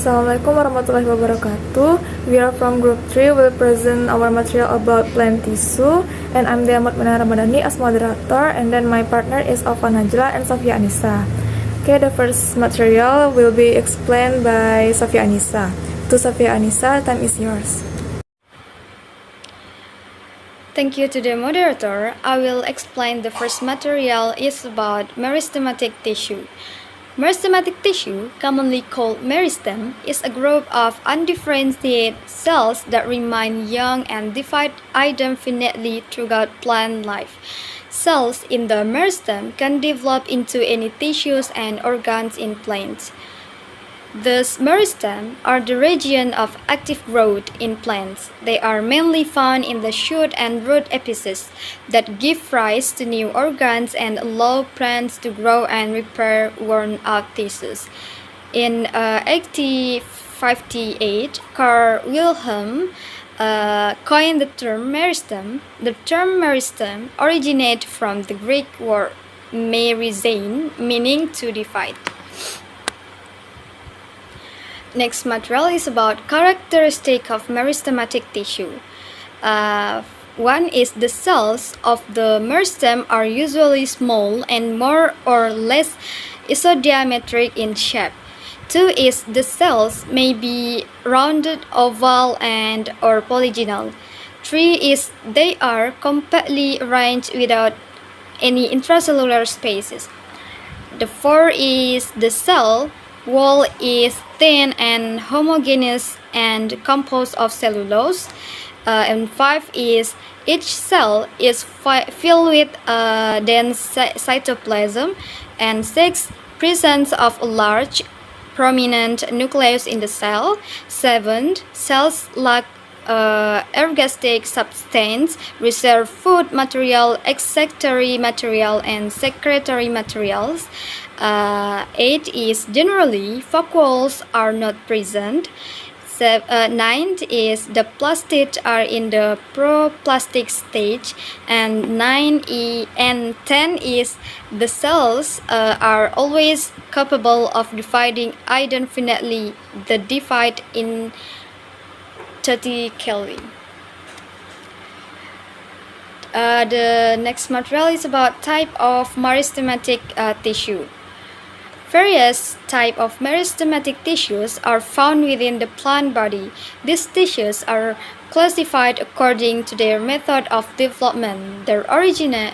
Assalamualaikum warahmatullahi wabarakatuh. We are from group 3. We'll present our material about plant tissue. And I'm Diamond Mena Ramadhani as moderator. And then my partner is Alfa Najla and Sofia Anissa. Okay, the first material will be explained by Sofia Anissa. To Sofia Anissa, time is yours. Thank you to the moderator. I will explain the first material is about meristematic tissue. Meristematic tissue, commonly called meristem, is a group of undifferentiated cells that remain young and divide indefinitely throughout plant life. Cells in the meristem can develop into any tissues and organs in plants. Thus, meristem are the region of active growth in plants. They are mainly found in the shoot and root apices that give rise to new organs and allow plants to grow and repair worn-out tissues. In 1858, Carl Wilhelm coined the term meristem. The term meristem originated from the Greek word merizein, meaning to divide. Next material is about characteristic of meristematic tissue. One is the cells of the meristem are usually small and more or less isodiametric in shape. Two is the cells may be rounded, oval, and or polygonal. Three is they are compactly arranged without any intracellular spaces. The four is the cell wall is thin and homogeneous and composed of cellulose. And 5 is each cell is filled with dense cytoplasm. And 6, presence of a large prominent nucleus in the cell. 7, cells lack ergastic substance, reserve food material, excretory material, and secretory materials. 8 is generally vacuoles are not present. 9 is the plastids are in the proplastic stage, and 10 is the cells are always capable of dividing indefinitely. The divide in 30 Kelvin. The next material is about type of meristematic tissue. Various types of meristematic tissues are found within the plant body. These tissues are classified according to their method of development, their origin,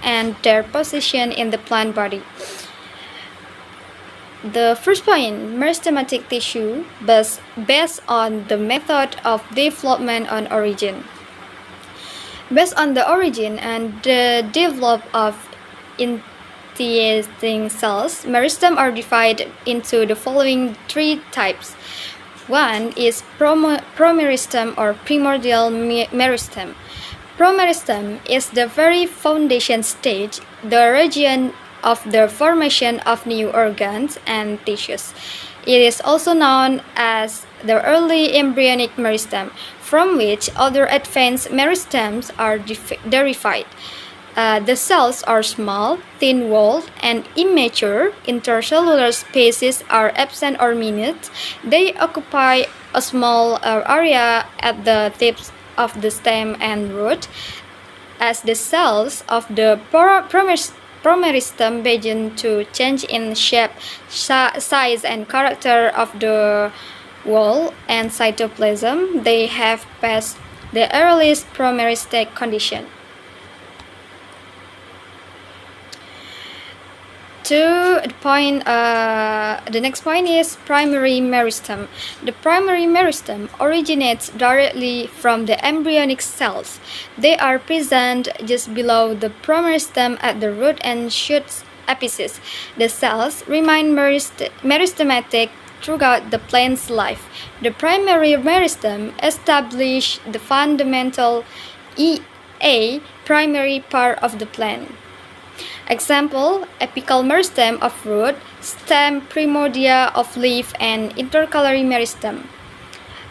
and their position in the plant body. The first point, meristematic tissue, based on the method of development on origin. Based on the origin and the development of initiating cells, meristem are divided into the following 3 types. One is promeristem or primordial meristem. Promeristem is the very foundation stage, the region of the formation of new organs and tissues. It is also known as the early embryonic meristem, from which other advanced meristems are derived. The cells are small, thin-walled, and immature. Intercellular spaces are absent or minute. They occupy a small area at the tips of the stem and root. As the cells of the promeristem begin to change in shape, size, and character of the wall and cytoplasm, they have passed the earliest promeristic condition. The next point is primary meristem. The primary meristem originates directly from the embryonic cells. They are present just below the promeristem at the root and shoot apices. The cells remain meristematic throughout the plant's life. The primary meristem establishes the fundamental primary part of the plant. Example, apical meristem of root, stem, primordia of leaf, and intercalary meristem.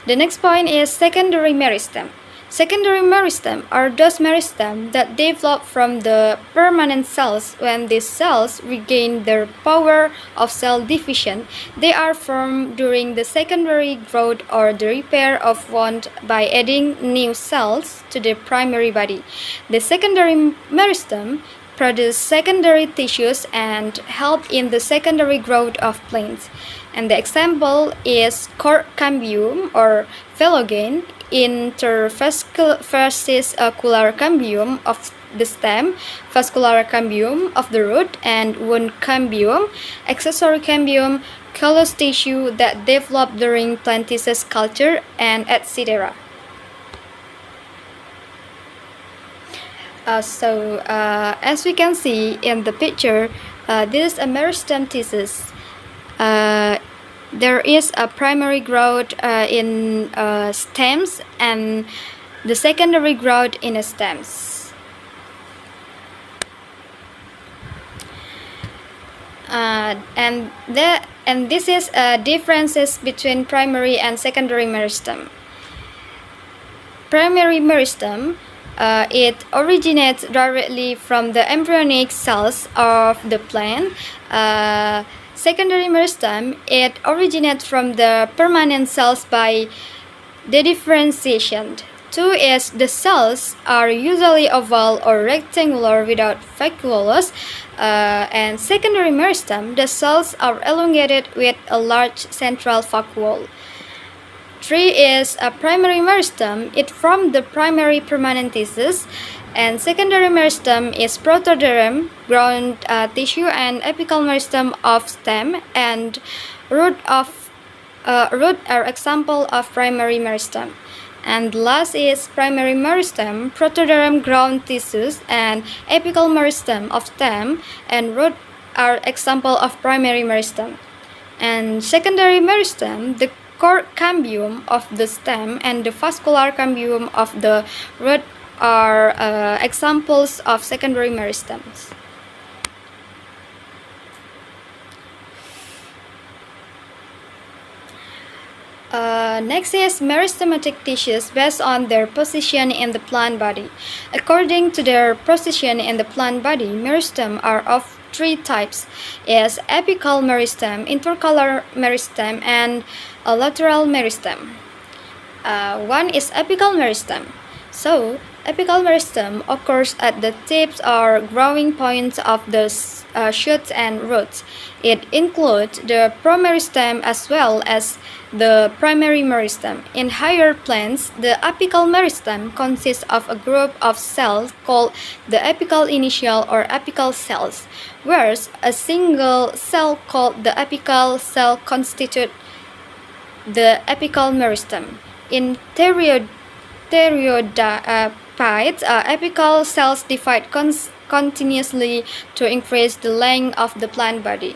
The next point is secondary meristem. Secondary meristem are those meristem that develop from the permanent cells. When these cells regain their power of cell division, they are formed during the secondary growth or the repair of wound by adding new cells to the primary body. The secondary meristem produce secondary tissues and help in the secondary growth of plants. And the example is cord cambium or phylogeny, intervascular cambium of the stem, vascular cambium of the root, and wound cambium, accessory cambium, callus tissue that develop during plantaceous culture, and etc. As we can see in the picture, this is a meristem thesis. There is a primary growth in stems and the secondary growth in stems. And this is differences between primary and secondary meristem. Primary meristem it originates directly from the embryonic cells of the plant. Secondary meristem, it originates from the permanent cells by dedifferentiation. 2 is the cells are usually oval or rectangular without vacuolus, and secondary meristem, the cells are elongated with a large central vacuole. 3 is a primary meristem. It forms the primary permanent tissues, and secondary meristem is protoderm, ground tissue, and apical meristem of stem, and root are example of primary meristem. And last is primary meristem, protoderm, ground tissues, and apical meristem of stem, and root are example of primary meristem. And secondary meristem, the cord cambium of the stem and the vascular cambium of the root are examples of secondary meristems. Next is meristematic tissues based on their position in the plant body. According to their position in the plant body, meristem are of 3 types: is apical meristem, intercalary meristem, and a lateral meristem. One is apical meristem. So, apical meristem occurs at the tips or growing points of the shoots and roots. It includes the promeristem as well as the primary meristem. In higher plants, the apical meristem consists of a group of cells called the apical initial or apical cells, whereas a single cell called the apical cell constitutes the apical meristem. In pteridophytes, apical cells divide continuously to increase the length of the plant body.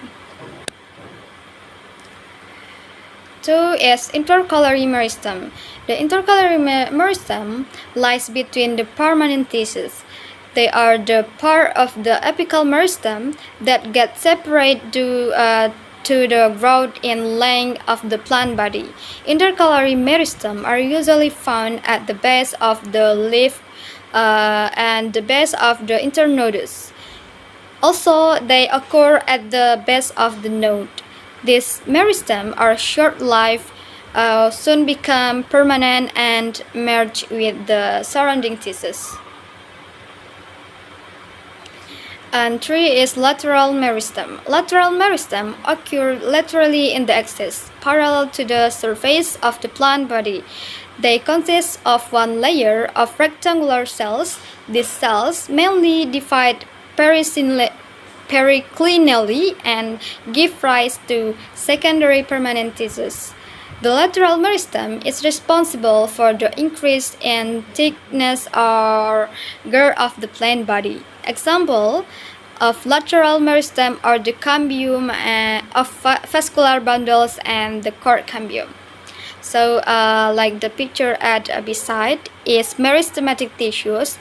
2 is intercalary meristem. The intercalary meristem lies between the permanent tissues. They are the part of the apical meristem that get separated to the growth in length of the plant body. Intercalary meristem are usually found at the base of the leaf and the base of the internodus. Also, they occur at the base of the node. These meristem are short-lived, soon become permanent and merge with the surrounding tissues. And 3 is lateral meristem. Lateral meristem occur laterally in the axis, parallel to the surface of the plant body. They consist of one layer of rectangular cells. These cells mainly divide periclinally and give rise to secondary permanent tissues. The lateral meristem is responsible for the increase in thickness or girth of the plant body. Example of lateral meristem are the cambium of vascular bundles and the cord cambium. So, like the picture at beside is meristematic tissues,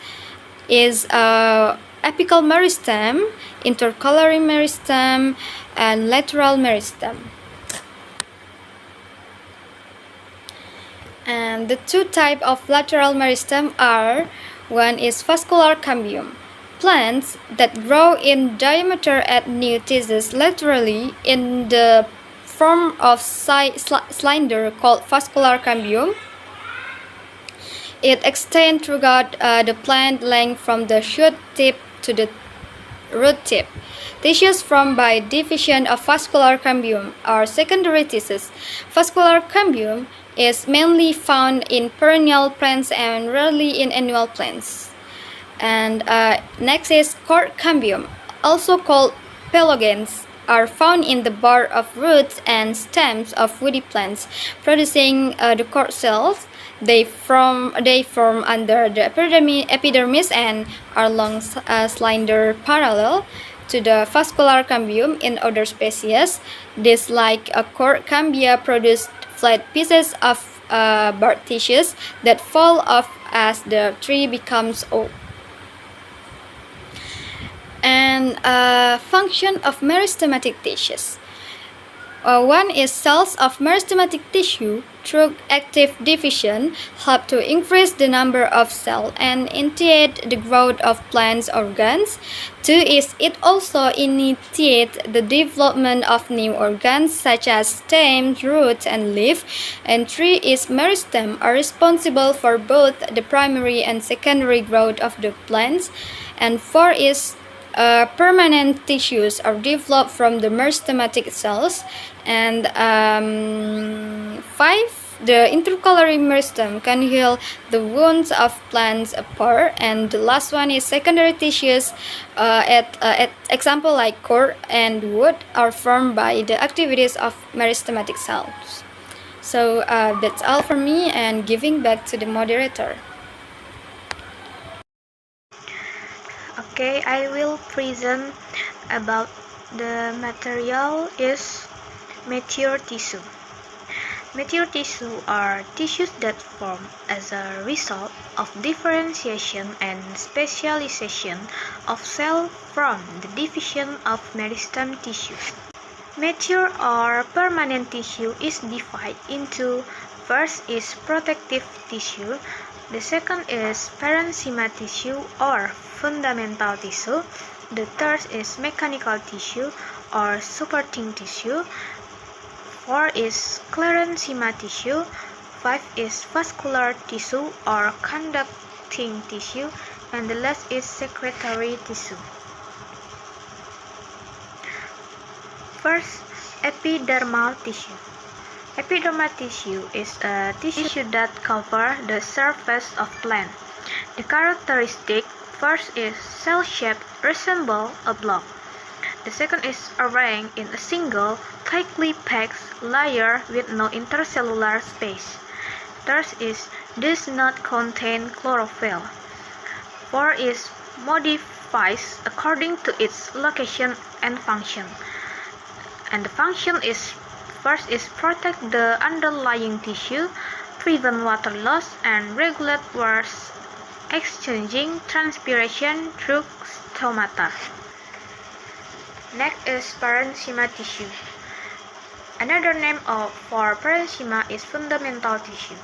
is apical meristem, intercalary meristem, and lateral meristem. And And the two types of lateral meristem are, one is vascular cambium, plants that grow in diameter at new tissues laterally in the form of cylinder called vascular cambium. It extends throughout the plant length from the shoot tip to the root tip. Tissues formed by division of vascular cambium are secondary tissues. Vascular cambium is mainly found in perennial plants and rarely in annual plants. And next is cord cambium, also called pelogens, are found in the bark of roots and stems of woody plants, producing the cord cells. They form under the epidermis and are long, slender, parallel to the vascular cambium. In other species, these, like cord cambia, produce flat pieces of bark tissues that fall off as the tree becomes old. And function of meristematic tissues. One is cells of meristematic tissue through active division help to increase the number of cells and initiate the growth of plants organs. Two is it also initiates the development of new organs such as stems, roots, and leaf. And three is meristem are responsible for both the primary and secondary growth of the plants. And four is permanent tissues are developed from the meristematic cells. And five, the intercalary meristem can heal the wounds of plants apart. And the last one is secondary tissues. At example like cord and wood are formed by the activities of meristematic cells. So that's all for me, and giving back to the moderator. Okay, I will present about the material is mature tissue. Mature tissue are tissues that form as a result of differentiation and specialization of cells from the division of meristem tissues. Mature or permanent tissue is divided into, first is protective tissue, the second is parenchyma tissue or fundamental tissue, the third is mechanical tissue or supporting tissue, 4 is sclerenchyma tissue, 5 is vascular tissue or conducting tissue, and the last is secretory tissue. First, epidermal tissue. Epidermal tissue is a tissue that covers the surface of plant. The characteristic first is cell-shaped, resemble a block. The second is arranged in a single, tightly packed layer with no intercellular space. Third is does not contain chlorophyll. 4 is modifies according to its location and function. And the function is first is protect the underlying tissue, prevent water loss, and regulate water exchanging transpiration through stomata. Next is parenchyma tissue. Another name for parenchyma is fundamental tissue.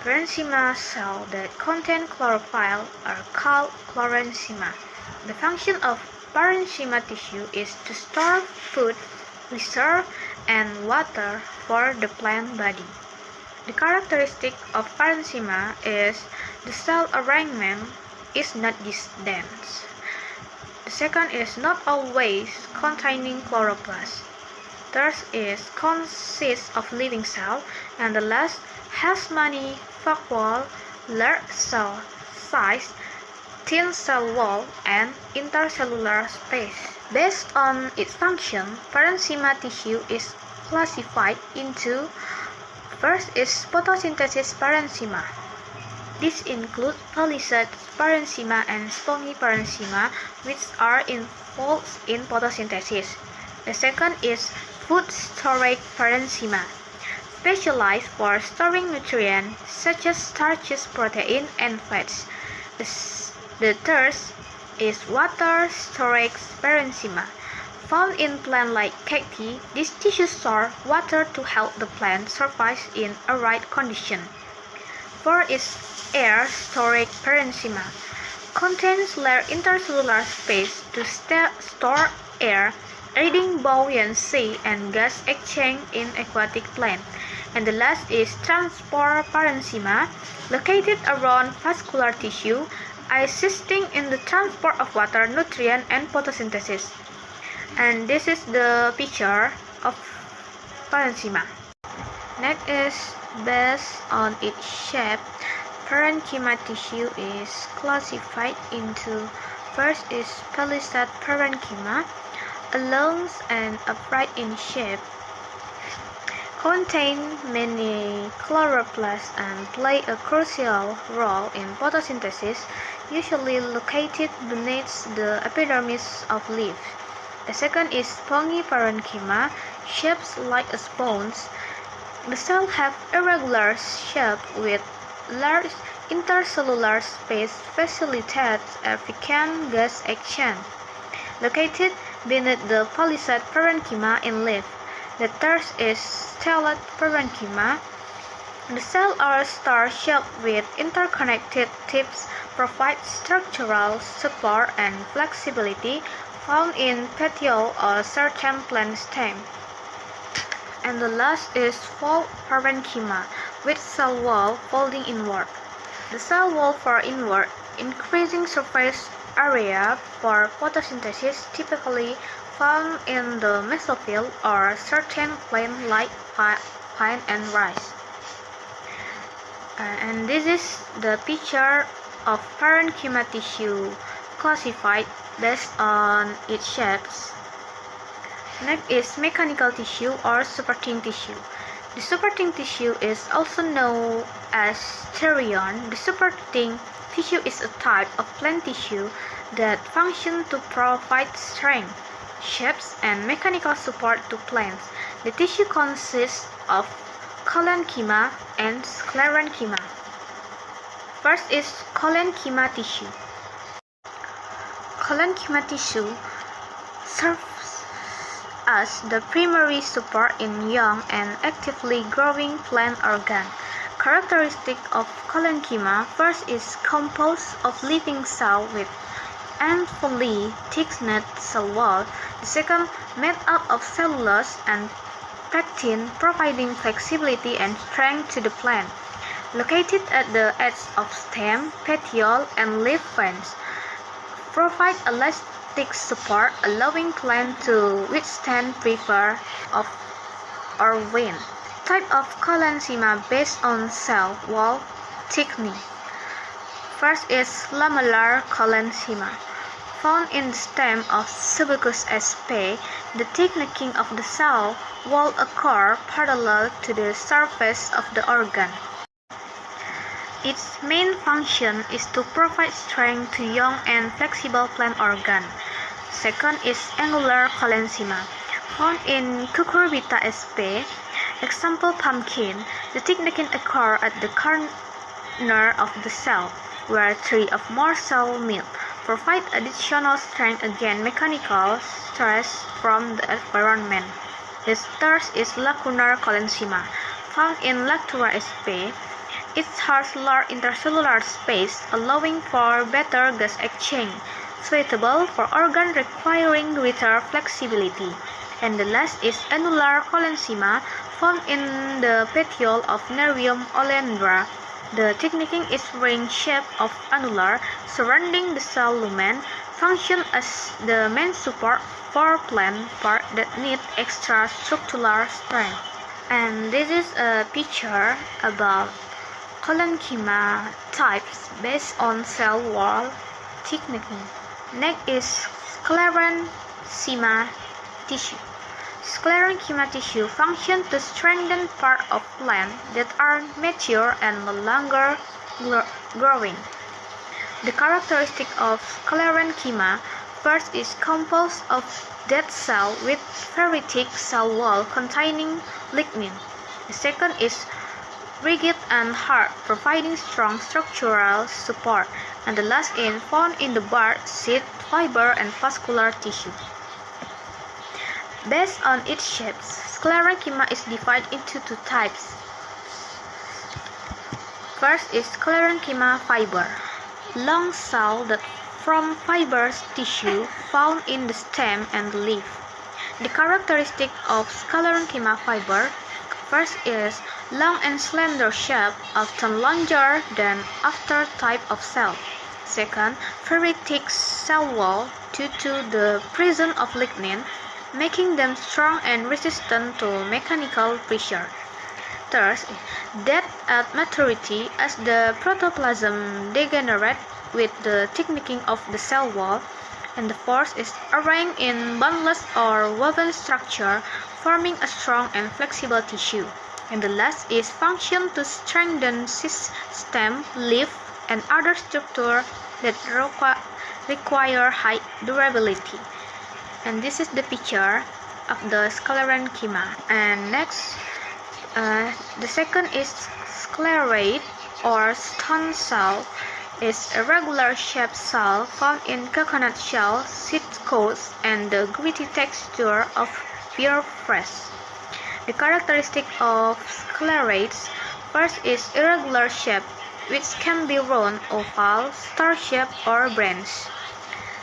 Parenchyma cells that contain chlorophyll are called chlorenchyma. The function of parenchyma tissue is to store food, reserve, and water for the plant body. The characteristic of parenchyma is the cell arrangement is not this dense. The second is not always containing chloroplast. Third is consists of living cell, and the last has many vacuole, large cell size, thin cell wall, and intercellular space. Based on its function, parenchyma tissue is classified into first is photosynthesis parenchyma. This includes palisade parenchyma and spongy parenchyma, which are involved in photosynthesis. The second is food storage parenchyma, specialized for storing nutrients such as starches, protein, and fats. The third is water storage parenchyma. Found in plants like cacti, these tissues store water to help the plant survive in arid conditions. 4 is air storage parenchyma. Contains large intercellular space to store air, aiding buoyancy and gas exchange in aquatic plants. And the last is transport parenchyma, located around vascular tissue, assisting in the transport of water, nutrient, and photosynthesis. And this is the picture of parenchyma. Next is based on its shape. Parenchyma tissue is classified into first is palisade parenchyma, a long and upright in shape, contain many chloroplasts and play a crucial role in photosynthesis, usually located beneath the epidermis of leaves. The second is spongy parenchyma, shaped like a sponge. The cells have irregular shape with large intercellular space facilitates efficient gas exchange. Located beneath the palisade parenchyma in leaf. The third is stellate parenchyma. The cells are star-shaped with interconnected tips, provide structural support and flexibility found in petiole or certain plant stems. And the last is fold parenchyma, with cell wall folding inward. The cell wall fold inward, increasing surface area for photosynthesis, typically found in the mesophyll or certain plants like pine and rice. And this is the picture of parenchyma tissue classified based on its shapes. Next is mechanical tissue or supporting tissue. The supporting tissue is also known as stereon. The supporting tissue is a type of plant tissue that functions to provide strength, shapes, and mechanical support to plants. The tissue consists of collenchyma and sclerenchyma. First is collenchyma tissue. Collenchyma tissue serves as the primary support in young and actively growing plant organ. Characteristic of collenchyma: first is composed of living cells with unfolded thickened cell wall. The second, made up of cellulose and pectin, providing flexibility and strength to the plant. Located at the edge of stem, petiole, and leaf veins, provide elastic support, allowing plant to withstand pressure or wind. Type of collenchyma based on cell wall thickening. First is lamellar collenchyma. Found in the stem of Subercus sp. The thickening of the cell wall occurs parallel to the surface of the organ. Its main function is to provide strength to young and flexible plant organ. Second is angular collenchyma. Found in Cucurbita sp. Example pumpkin. The thickening occurs at the corner of the cell, where 3 or more cells meet. Provide additional strength against mechanical stress from the environment. The third is lacunar collenchyma. Found in Lactura sp. It has large intercellular space, allowing for better gas exchange, suitable for organs requiring greater flexibility. And the last is annular collenchyma, found in the petiole of Nerium oleandra. The thickening is ring-shaped of annular, surrounding the cell lumen, function as the main support for plant parts that need extra structural strength. And this is a picture about collenchyma types based on cell wall thickening. Next is sclerenchyma tissue. Sclerenchyma tissue function to strengthen parts of plant that are mature and no longer growing. The characteristic of sclerenchyma: first is composed of dead cell with very thick cell wall containing lignin. The second is rigid and hard, providing strong structural support. And the last is found in the bark, seed, fiber, and vascular tissue. Based on its shapes, sclerenchyma is divided into 2 types. First is sclerenchyma fiber, long cell that form fibrous tissue found in the stem and the leaf. The characteristic of sclerenchyma fiber, first is long and slender shape, often longer than after type of cell. Second, very thick cell wall due to the presence of lignin, making them strong and resistant to mechanical pressure. Third, death at maturity as the protoplasm degenerates with the thickening of the cell wall. And the fourth is arranged in bundleless or woven structure, forming a strong and flexible tissue. And the last is function to strengthen stem, leaf, and other structure that require high durability. And this is the picture of the sclerenchyma. And next, the second is sclerate or stone cell. Is a regular shaped cell found in coconut shell, seed coats, and the gritty texture of pure fresh. The characteristic of sclerates, first is irregular shape, which can be round, oval, star-shaped, or branch.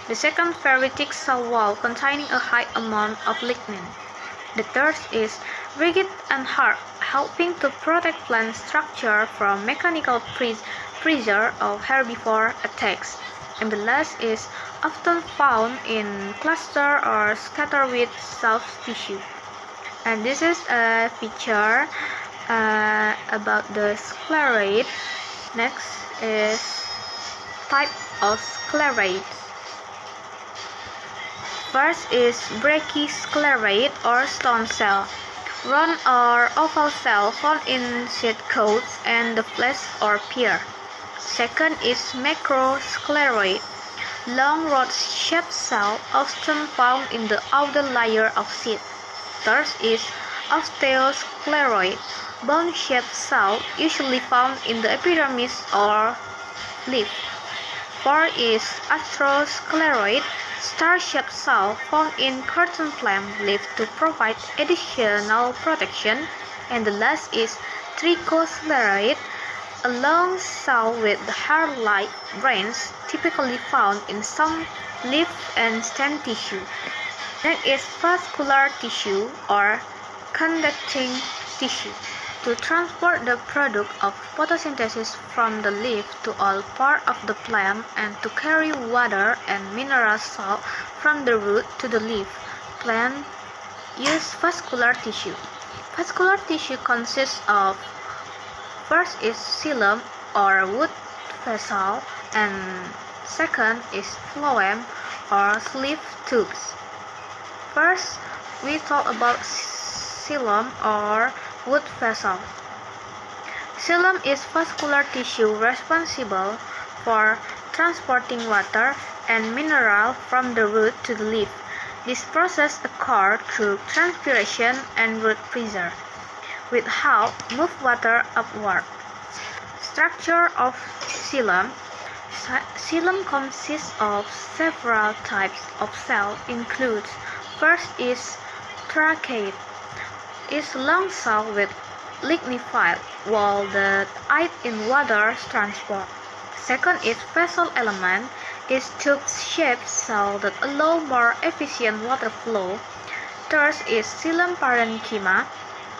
The second, very thick cell wall containing a high amount of lignin. The third is rigid and hard, helping to protect plant structure from mechanical pressure of herbivore attacks. And the last is often found in cluster or scatter with soft tissue. And this is a picture about the sclerate. Next is type of sclerate. First is brachisclerate or stone cell, round or oval cell found in seed coats and the flesh or pear. Second is macroscleroid, long rod-shaped cell often found in the outer layer of seed. Third is osteoscleroid, bone-shaped cell usually found in the epidermis or leaf. Fourth is atheroscleroid, star-shaped cell found in curtain plant leaf to provide additional protection. And the last is trichoscleroid, a long cell with hair-like brains typically found in some leaf and stem tissue. Next is vascular tissue or conducting tissue. To transport the product of photosynthesis from the leaf to all parts of the plant and to carry water and mineral salt from the root to the leaf, plant use vascular tissue. Vascular tissue consists of, first is xylem or wood vessel, and second is phloem or sleeve tubes. First, we talk about xylem or wood vessel. Xylem is vascular tissue responsible for transporting water and mineral from the root to the leaf. This process occurs through transpiration and root pressure, which help move water upward. Structure of xylem. Xylem consists of several types of cells. Includes, first is trachate, is long cell with lignified wall that aid in water transport. Second is vessel element, is tube-shaped cell that allow more efficient water flow. Third is xylem parenchyma,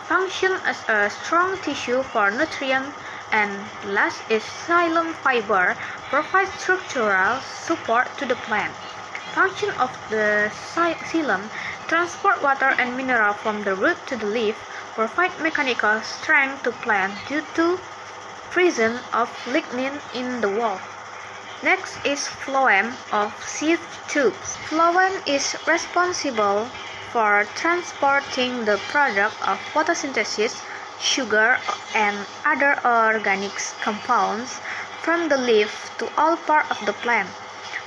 function as a strong tissue for nutrient. And last is xylem fiber, provides structural support to the plant. Function of the xylem, transport water and mineral from the root to the leaf, provide mechanical strength to plant due to presence of lignin in the wall. Next is phloem of sieve tubes. Phloem is responsible for transporting the product of photosynthesis, sugar, and other organic compounds from the leaf to all parts of the plant,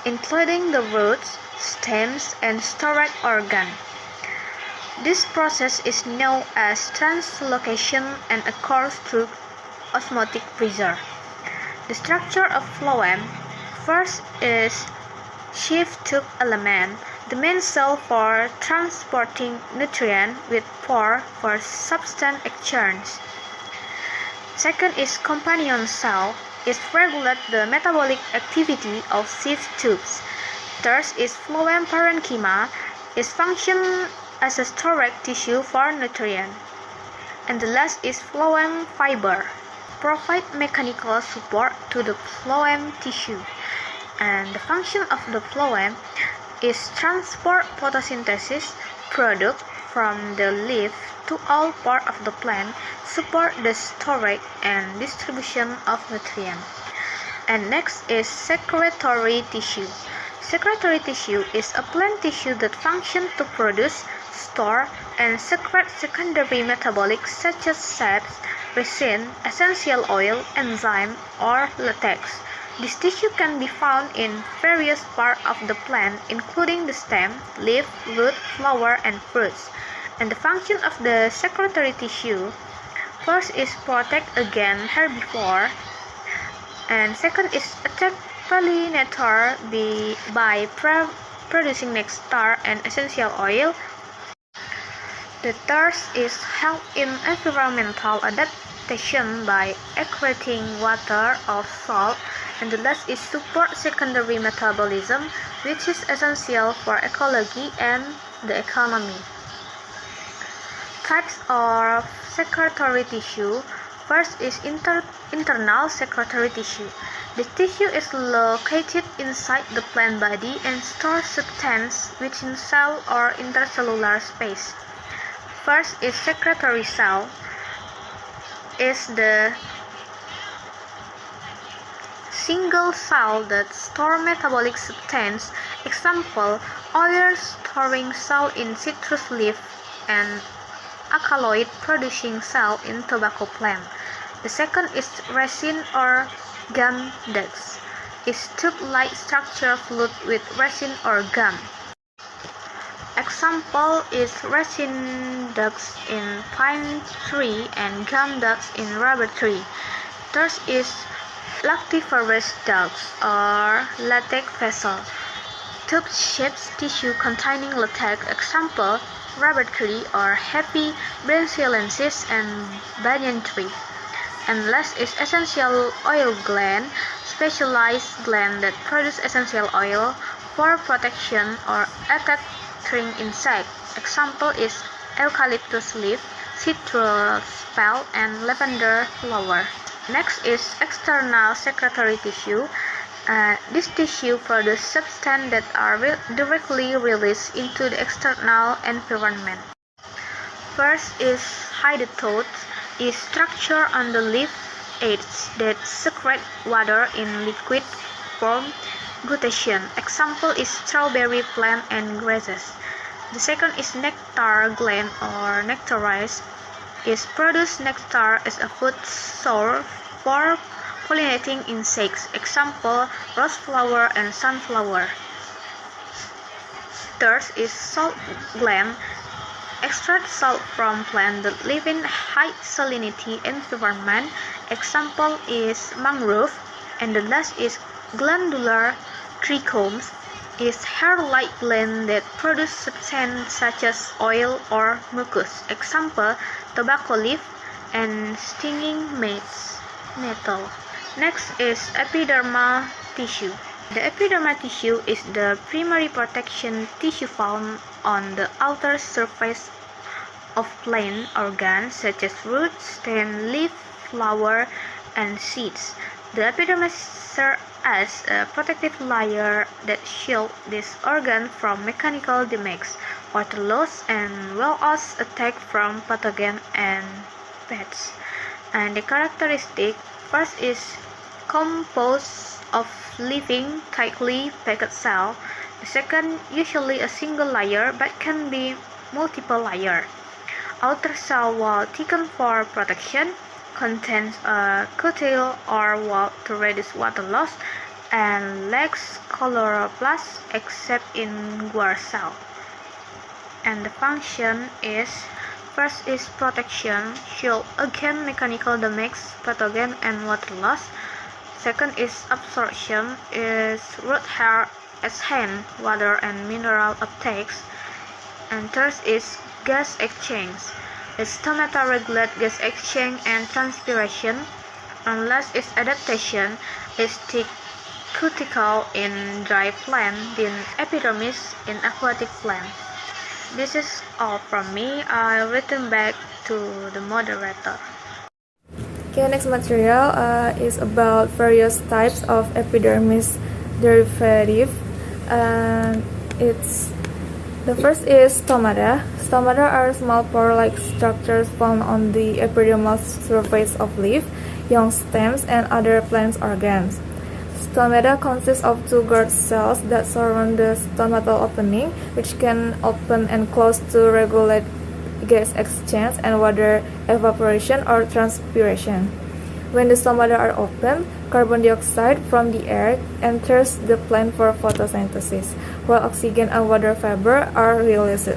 including the roots, stems, and storage organs. This process is known as translocation and occurs through osmotic pressure. The structure of phloem, first is sieve tube element, the main cell for transporting nutrient with pore for substance exchange. Second is companion cell, is regulate the metabolic activity of seed tubes. Third is phloem parenchyma, is function as a storage tissue for nutrient. And the last is phloem fiber, provide mechanical support to the phloem tissue. And the function of the phloem is transport photosynthesis product from the leaf to all part of the plant, support the storage and distribution of nutrients. And next is secretory tissue. Secretory tissue is a plant tissue that functions to produce, store, and secrete secondary metabolics such as sap, resin, essential oil, enzyme, or latex. This tissue can be found in various parts of the plant, including the stem, leaf, root, flower, and fruits. And the function of the secretory tissue, first is protect against herbivore, and second is attack pollinator by producing nectar and essential oil. The third is help in environmental adaptation by accreting water or salt, and the last is support secondary metabolism, which is essential for ecology and the economy. Types of secretory tissue. First is internal secretory tissue. The tissue is located inside the plant body and stores substance within cell or intercellular space. First is secretory cell, is the single cell that store metabolic substance. Example, oil storing cell in citrus leaf and alkaloid producing cell in tobacco plant. The second is resin or gum ducts, is tube-like structure fluid with resin or gum. Example is resin ducts in pine tree and gum ducts in rubber tree. Third is lactiferous ducts or latex vessel, tube-shaped tissue containing latex. Example, rubber tree or heavy branchialensis and banyan tree. And last is essential oil gland, specialized gland that produce essential oil for protection or attacking insect. Example is eucalyptus leaf, citrus peel, and lavender flower. Next is external secretory tissue. This tissue produces substances that are directly released into the external environment. First is hydatodes, is structure on the leaf edge that secrete water in liquid form, glutation. Example is strawberry plant and grasses. The second is nectar gland or nectaries, is produce nectar as a food source for pollinating insects. Example, rose flower and sunflower. Third is salt gland, extract salt from plants that live in high salinity environment. Example is mangrove. And the last is glandular trichomes, is hair-like gland that produce substance such as oil or mucus. Example, tobacco leaf and stinging nettle. Next is epidermal tissue. The epidermal tissue is the primary protection tissue found on the outer surface of plant organs such as roots, stem, leaf, flower, and seeds. The epidermis serves as a protective layer that shields this organ from mechanical damage, water loss, and well-as attack from pathogens and pests. And the characteristic first is composed of living, tightly packed cell. The second, usually a single layer, but can be multiple layer. Outer cell wall thickened for protection, contains a cuticle or wall to reduce water loss, and lacks chloroplast except in guar cell. And the function is first is protection, shield against mechanical damage, pathogen, and water loss. Second is absorption, is root hair exchange, water and mineral uptakes. And third is gas exchange, Its stomata regulate gas exchange and transpiration, unless its adaptation is cuticle in dry plant, then epidermis in aquatic plant. This is all from me. I'll return back to the moderator. Okay, next material is about various types of epidermis derivative. And the first is stomata. Stomata are small pore-like structures found on the epidermal surface of leaf, young stems, and other plant organs. Stomata consists of two guard cells that surround the stomatal opening, which can open and close to regulate gas exchange and water evaporation or transpiration. When the stomata are open, carbon dioxide from the air enters the plant for photosynthesis, while oxygen and water vapor are released.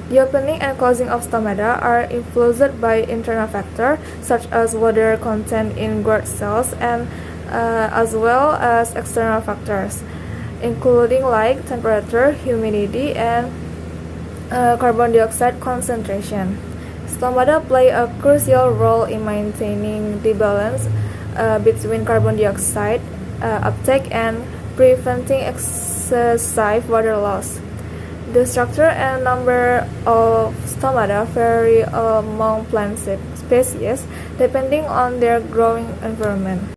The opening and closing of stomata are influenced by internal factors such as water content in guard cells and as well as external factors, including like temperature, humidity, and carbon dioxide concentration. Stomata play a crucial role in maintaining the balance between carbon dioxide uptake and preventing excessive water loss. The structure and number of stomata vary among plant species depending on their growing environment.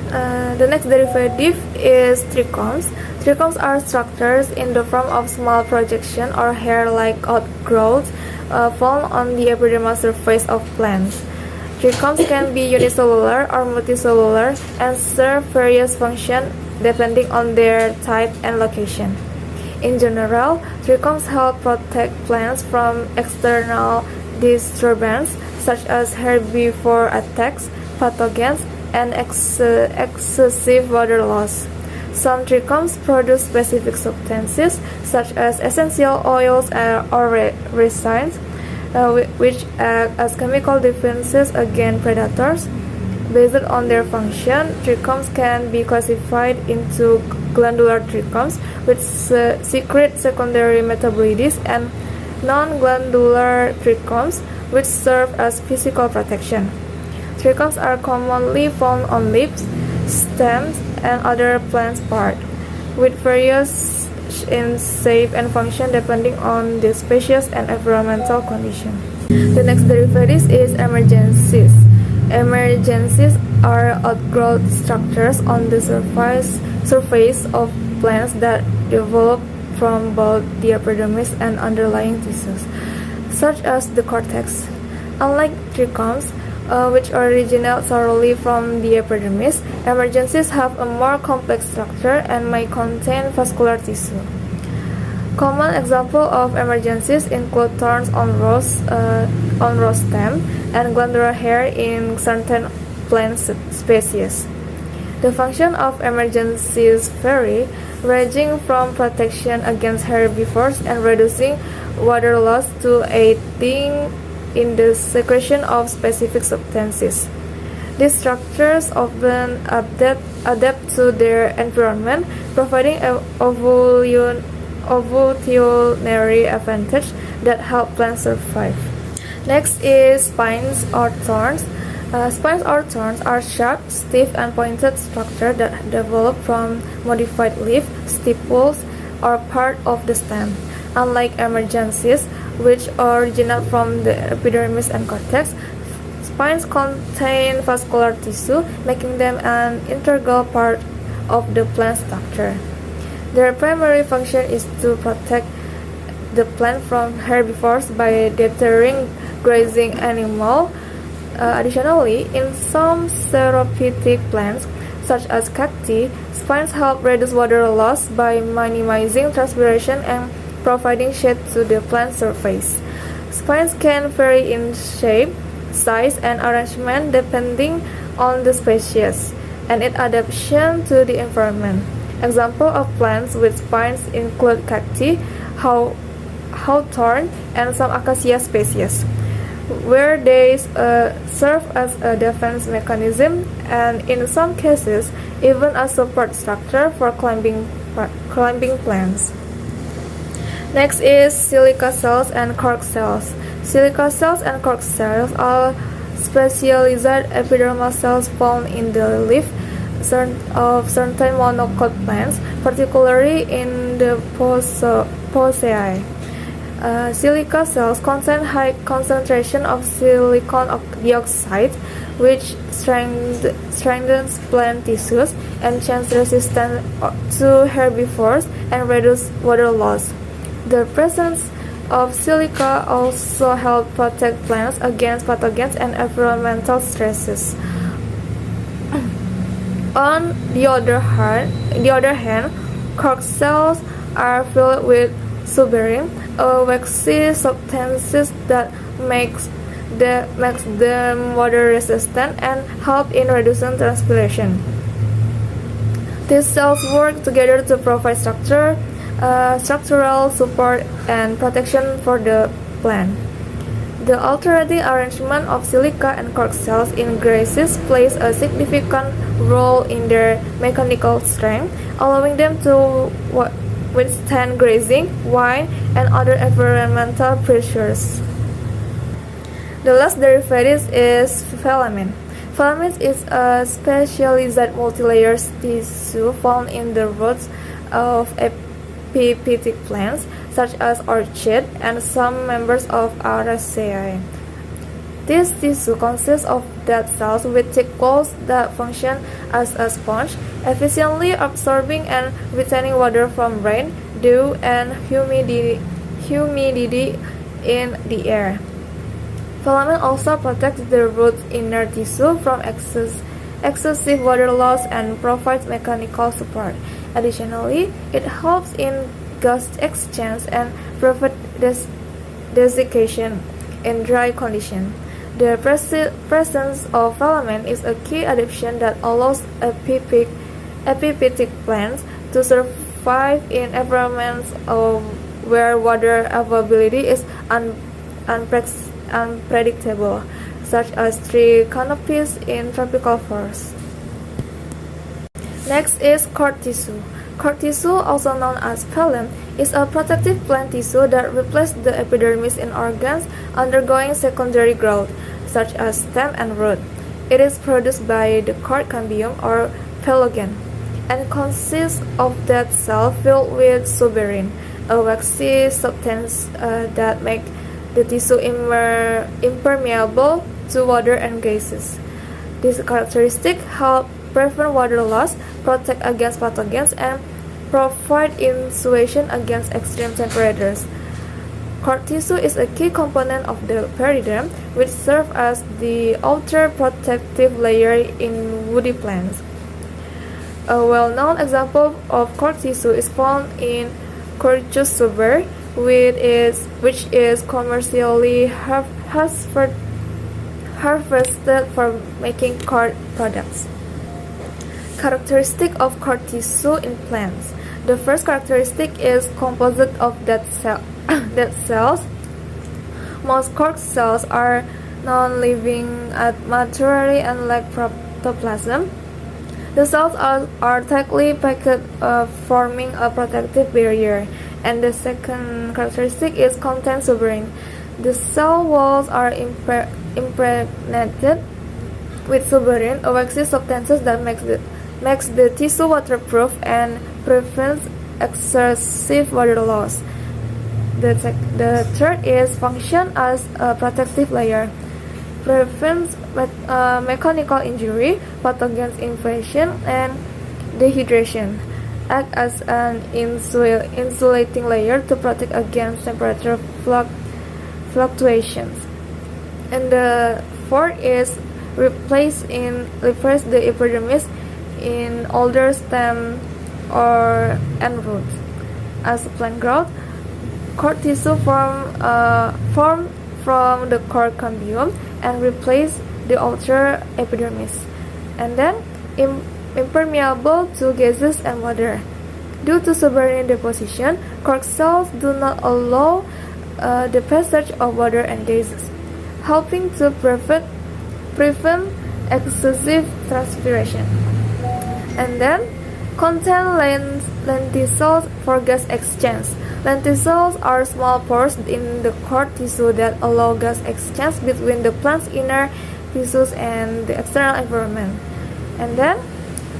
The next derivative is trichomes. Trichomes are structures in the form of small projection or hair-like outgrowths found on the epidermal surface of plants. Trichomes can be unicellular or multicellular and serve various functions depending on their type and location. In general, trichomes help protect plants from external disturbance such as herbivore attacks, pathogens, and excessive water loss. Some trichomes produce specific substances such as essential oils or resins, which act as chemical defenses against predators. Based on their function, trichomes can be classified into glandular trichomes, which secrete secondary metabolites, and non-glandular trichomes, which serve as physical protection. Trichomes are commonly found on leaves, stems, and other plant parts, with various in shape and function depending on the species and environmental conditions. The next derivative is emergencies. Emergencies are outgrowth structures on the surface of plants that develop from both the epidermis and underlying tissues, such as the cortex. Unlike trichomes, which originate solely from the epidermis, emergencies have a more complex structure and may contain vascular tissue. Common examples of emergencies include thorns on rose stem and glandular hair in certain plant species. The function of emergencies vary, ranging from protection against herbivores and reducing water loss to aiding in the secretion of specific substances. These structures often adapt to their environment, providing an evolutionary advantage that help plants survive. Next is spines or thorns. Spines or thorns are sharp, stiff, and pointed structures that develop from modified leaf, stipules, or part of the stem. Unlike emergencies, which originate from the epidermis and cortex, spines contain vascular tissue, making them an integral part of the plant structure. Their primary function is to protect the plant from herbivores by deterring grazing animals. Additionally, in some xerophytic plants, such as cacti, spines help reduce water loss by minimizing transpiration and providing shade to the plant surface. Spines can vary in shape, size, and arrangement depending on the species and its adaptation to the environment. Examples of plants with spines include cacti, hawthorn, and some acacia species, where they serve as a defense mechanism and, in some cases, even a support structure for climbing plants. Next is silica cells and cork cells. Silica cells and cork cells are specialized epidermal cells found in the leaf of certain monocot plants, particularly in the Poaceae. Silica cells contain high concentration of silicon dioxide, which strengthens plant tissues and change resistance to herbivores and reduce water loss. The presence of silica also helps protect plants against pathogens and environmental stresses. On the other hand, cork cells are filled with suberin, a waxy substance that makes them water resistant and help in reducing transpiration. These cells work together to provide structural support and protection for the plant. The alternating arrangement of silica and cork cells in grasses plays a significant role in their mechanical strength, allowing them to withstand grazing, wind, and other environmental pressures. The last derivative is filament. Filament is a specialized multilayer tissue found in the roots of epiphytic plants, such as orchid and some members of Araceae. This tissue consists of dead cells with thick walls that function as a sponge, efficiently absorbing and retaining water from rain, dew, and humidity in the air. Filament also protects the root inner tissue from excessive water loss and provides mechanical support. Additionally, it helps in gas exchange and prevents desiccation in dry conditions. The presence of filament is a key adaptation that allows epiphytic plants to survive in environments where water availability is unpredictable, such as tree canopies in tropical forests. Next is cord tissue. Cord tissue, also known as phloem, is a protective plant tissue that replaces the epidermis in organs undergoing secondary growth, such as stem and root. It is produced by the cord cambium or phloem, and consists of dead cells filled with suberin, a waxy substance that makes the tissue impermeable to water and gases. This characteristic helps prevent water loss, protect against pathogens, and provide insulation against extreme temperatures. Cord tissue is a key component of the periderm, which serves as the outer protective layer in woody plants. A well-known example of cord tissue is found in Quercus suber, which is commercially harvested for making cord products. Characteristic of cord tissue in plants. The first characteristic is composite of dead cells. Most cord cells are non-living at maturity and lack protoplasm. The cells are tightly packed, forming a protective barrier. And the second characteristic is contain suberin. The cell walls are impregnated with suberin, a waxy substance that makes the tissue waterproof and prevents excessive water loss. The third is function as a protective layer, prevents mechanical injury, pathogen infection, and dehydration. Act as an insulating layer to protect against temperature fluctuations. And the fourth is replace the epidermis in older stem and roots. As plant growth, cord tissue form from the cord cambium and replace the outer epidermis, and then impermeable to gases and water. Due to suberin deposition, cork cells do not allow the passage of water and gases, helping to prevent excessive transpiration. And then contain lenticels for gas exchange. Lenticels are small pores in the cord tissue that allow gas exchange between the plant's inner tissues and the external environment. And then,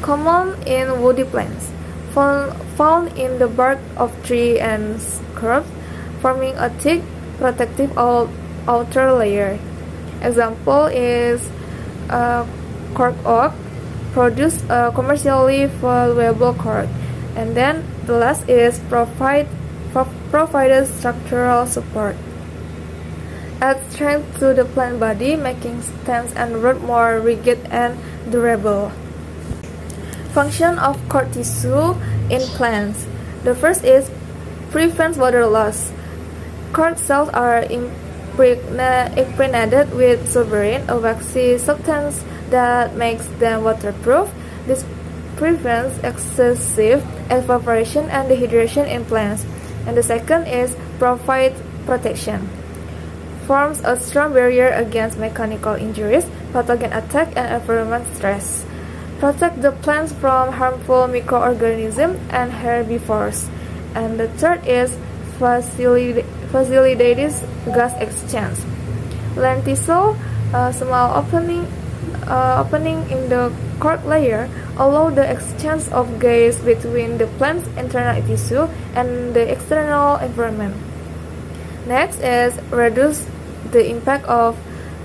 common in woody plants, found in the bark of trees and shrubs, forming a thick, protective outer layer. Example is cork oak, produce a commercially valuable cork. And then the last is provided structural support. Add strength to the plant body, making stems and root more rigid and durable. Function of cord tissue in plants. The first is prevents water loss. Cord cells are impregnated with suberin, a waxy substance that makes them waterproof. This prevents excessive evaporation and dehydration in plants. And the second is provide protection. Forms a strong barrier against mechanical injuries, pathogen attack, and environment stress. Protect the plants from harmful microorganisms and herbivores. And the third is facilitates gas exchange. Lenticel, a small opening in the cork layer, allow the exchange of gas between the plant's internal tissue and the external environment. Next is reduce the impact of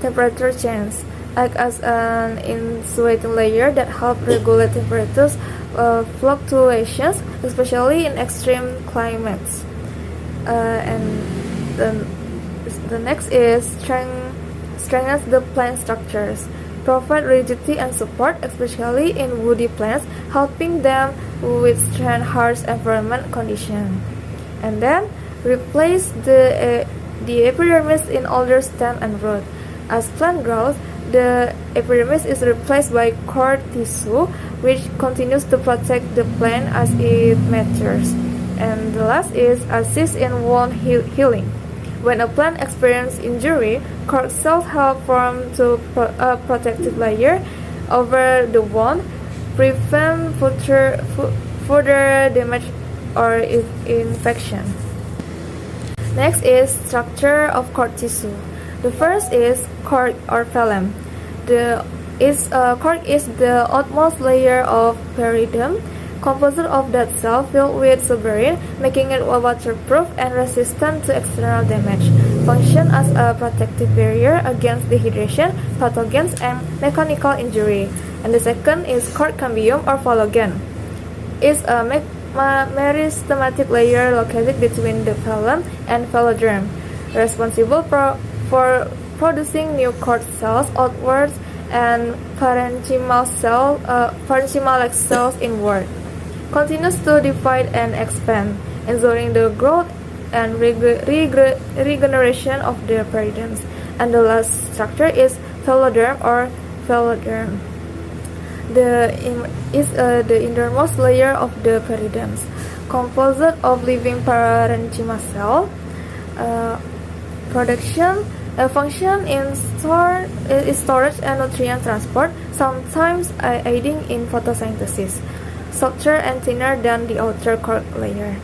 temperature change, act as an insulating layer that helps regulate temperature fluctuations, especially in extreme climates. And the next is strengthen the plant structures. Provide rigidity and support, especially in woody plants, helping them withstand harsh environment conditions. And then replace the epidermis in older stem and root. As plant grows, the epidermis is replaced by cord tissue, which continues to protect the plant as it matures. And the last is assist in wound healing. When a plant experiences injury, cord cells help form a protective layer over the wound, prevent further damage or infection. Next is structure of cord tissue. The first is cork or phloem. Cork is the outermost layer of peridium, composed of that cell filled with suberin, making it waterproof and resistant to external damage. Function as a protective barrier against dehydration, pathogens, and mechanical injury. And the second is cork cambium or phloem. It's a meristematic layer located between the phloem and phloderm, responsible for producing new cord cells outwards and parenchymal-like cells inward. Continues to divide and expand, ensuring the growth and regeneration of the periderms. And the last structure is phloderm or phloderm. Is the innermost layer of the periderms, composed of living parenchyma cell. Function in storage and nutrient transport, sometimes aiding in photosynthesis. Softer and thinner than the outer cork layer.